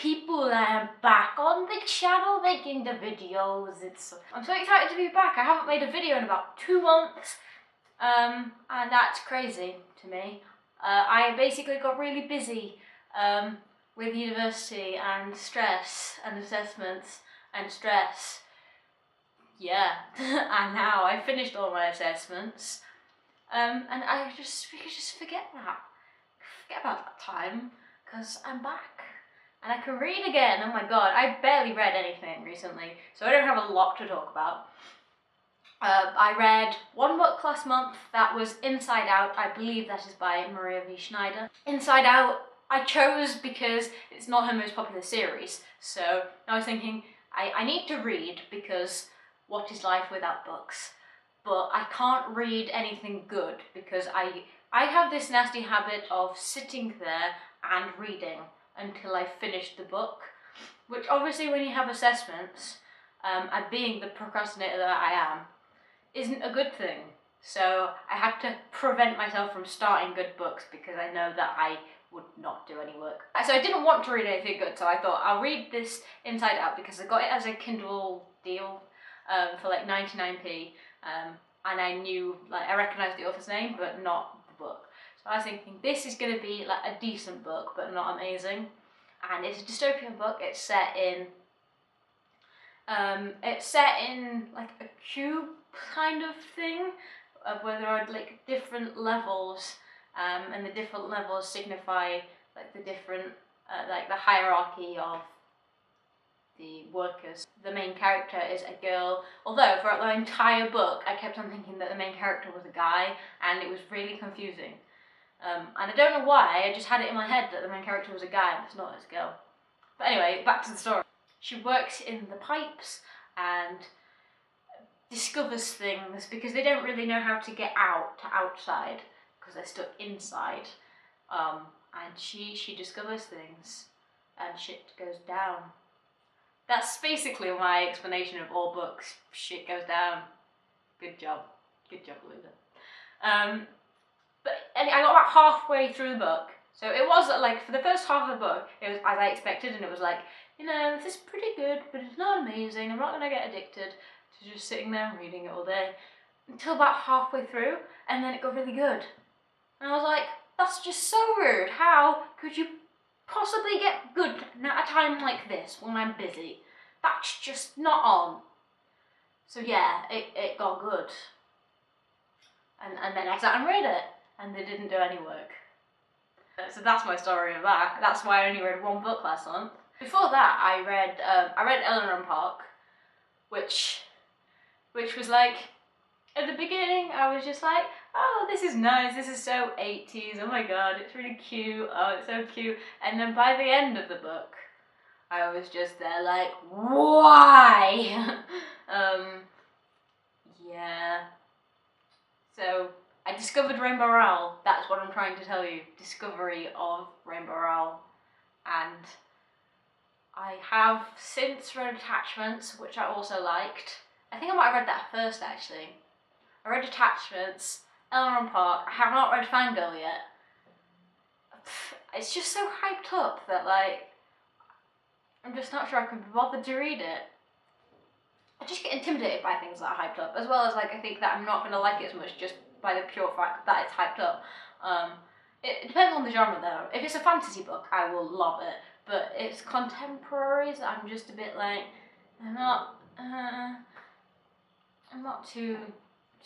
people, I'm back on the channel making the videos. I'm so excited to be back. I haven't made a video in about 2 months, and that's crazy to me. I basically got really busy with university and stress and assessments and stress. Yeah, and now I finished all my assessments, and we could just forget about that time, because I'm back. And I can read again. Oh my god, I barely read anything recently, so I don't have a lot to talk about. I read one book last month that was Inside Out. I believe that is by Maria V. Schneider. Inside Out I chose because it's not her most popular series, so I was thinking I need to read, because what is life without books? But I can't read anything good because I have this nasty habit of sitting there and reading until I finish the book, which obviously when you have assessments, and being the procrastinator that I am, isn't a good thing. So I had to prevent myself from starting good books because I know that I would not do any work. So I didn't want to read anything good, so I thought I'll read this Inside Out because I got it as a Kindle deal for like 99p, and I knew, like, I recognised the author's name but not the book. So I was thinking this is going to be like a decent book but not amazing, and it's a dystopian book. It's set in like a cube kind of thing, where there are like different levels, and the different levels signify like the different like the hierarchy of the workers. The main character is a girl, although throughout the entire book I kept on thinking that the main character was a guy, and it was really confusing. And I don't know why, I just had it in my head that the main character was a guy and it's not, it's a girl. But anyway, back to the story. She works in the pipes and discovers things because they don't really know how to get outside because they're stuck inside. And she discovers things and shit goes down. That's basically my explanation of all books. Shit goes down. Good job, Louisa. But I got about halfway through the book, so it was like, for the first half of the book, it was as I expected, and it was like, you know, this is pretty good, but it's not amazing. I'm not gonna get addicted to just sitting there and reading it all day. Until about halfway through, and then it got really good. And I was like, that's just so rude. How could you possibly get good at a time like this when I'm busy? That's just not on. So yeah, it got good. And then I sat and read it, and they didn't do any work. So that's my story of that. That's why I only read one book last month. Before that, I read Eleanor Park, which was like, at the beginning I was just like, oh, this is nice, this is so 80s, oh my god, it's really cute, oh, it's so cute. And then by the end of the book, I was just there like, why? Yeah. So I discovered Rainbow Rowell. That's what I'm trying to tell you. Discovery of Rainbow Rowell. And I have since read Attachments, which I also liked. I think I might have read that first, actually. I read Attachments, Eleanor Park. I have not read Fangirl yet. It's just so hyped up that, like, I'm just not sure I can be bothered to read it. I just get intimidated by things that are hyped up, as well as, like, I think that I'm not going to like it as much just by the pure fact that it's hyped up. It depends on the genre, though. If it's a fantasy book, I will love it, but it's contemporaries, I'm just a bit like, I'm not too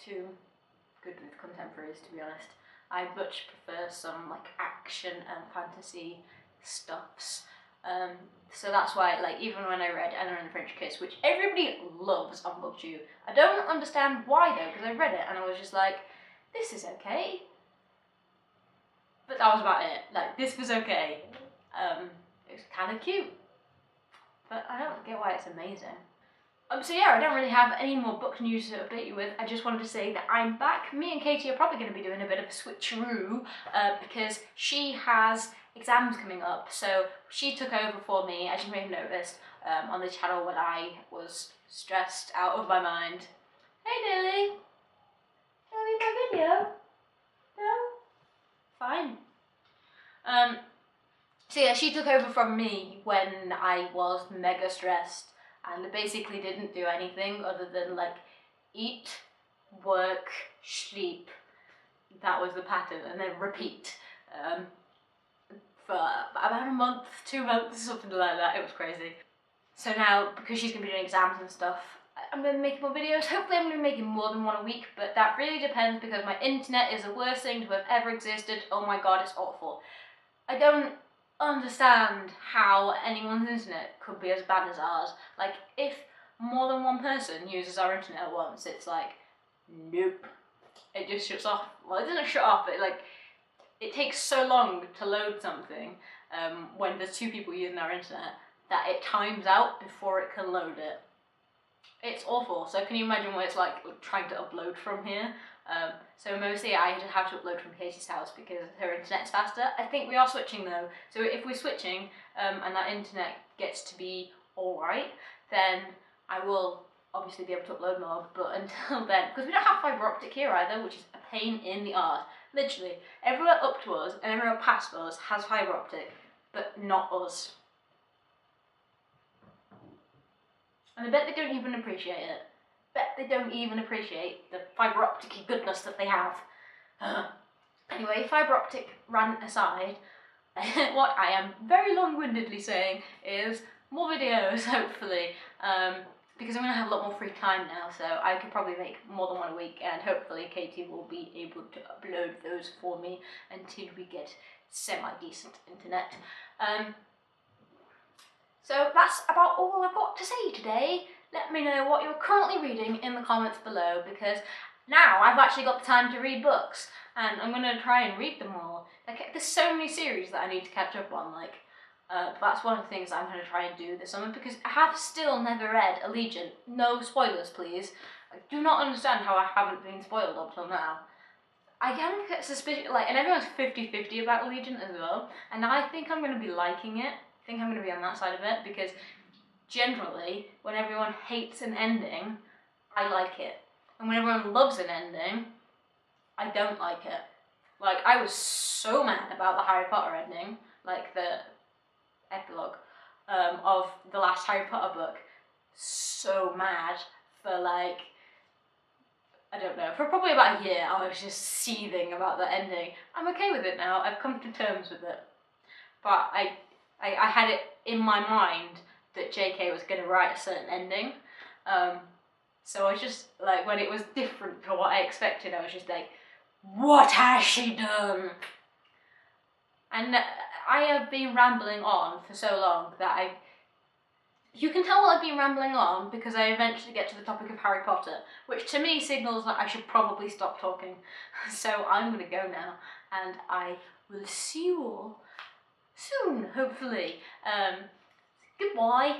good with contemporaries, to be honest. I much prefer some, like, action and fantasy stuffs. So that's why, like, even when I read Anna and the French Kiss, which everybody loves on BookTube, I don't understand why, though, because I read it and I was just like, this is okay. But that was about it. Like, this was okay. It's kind of cute. But I don't get why it's amazing. So yeah, I don't really have any more book news to update you with. I just wanted to say that I'm back. Me and Katie are probably going to be doing a bit of a switcheroo, because she has exams coming up, so she took over for me, as you may have noticed, on the channel when I was stressed out of my mind. Hey Lily! Can I leave my video? No? Fine. So yeah, she took over from me when I was mega stressed and basically didn't do anything other than like eat, work, sleep. That was the pattern, and then repeat for about a month, 2 months, something like that. It was crazy. So now, because she's going to be doing exams and stuff, I'm going to be making more videos. Hopefully I'm going to be making more than one a week, but that really depends because my internet is the worst thing to have ever existed. Oh my god, it's awful. I don't understand how anyone's internet could be as bad as ours. Like, if more than one person uses our internet at once, it's like, nope. It just shuts off. Well, it doesn't shut off, but like, it takes so long to load something when there's 2 people using our internet that it times out before it can load it. It's awful. So can you imagine what it's like trying to upload from here? So mostly I just have to upload from Katie's house because her internet's faster. I think we are switching though. So if we're switching and that internet gets to be alright, then I will obviously be able to upload more, but until then, because we don't have fibre optic here either, which is a pain in the arse. Literally, everywhere up to us and everywhere past us has fibre optic, but not us. And I bet they don't even appreciate it. Bet they don't even appreciate the fibre optic-y goodness that they have. Anyway, fibre optic rant aside, what I am very long-windedly saying is more videos, hopefully. Because I'm going to have a lot more free time now, so I could probably make more than one a week, and hopefully Katie will be able to upload those for me until we get semi-decent internet. So that's about all I've got to say today. Let me know what you're currently reading in the comments below, because now I've actually got the time to read books, and I'm going to try and read them all. Like, there's so many series that I need to catch up on, like, that's one of the things I'm going to try and do this summer, because I have still never read Allegiant. No spoilers, please. I do not understand how I haven't been spoiled up till now. I kind of get suspicious, like, and everyone's 50-50 about Allegiant as well, and I think I'm going to be liking it. I think I'm going to be on that side of it, because generally, when everyone hates an ending, I like it. And when everyone loves an ending, I don't like it. Like, I was so mad about the Harry Potter ending, like the epilogue of the last Harry Potter book. So mad for like, I don't know, for probably about a year I was just seething about the ending. I'm okay with it now, I've come to terms with it. But I had it in my mind that JK was going to write a certain ending. So I was just, like, when it was different to what I expected, I was just like, what has she done? And I have been rambling on for so long that you can tell I've been rambling on because I eventually get to the topic of Harry Potter, which to me signals that I should probably stop talking. So I'm going to go now, and I will see you all soon, hopefully. Goodbye.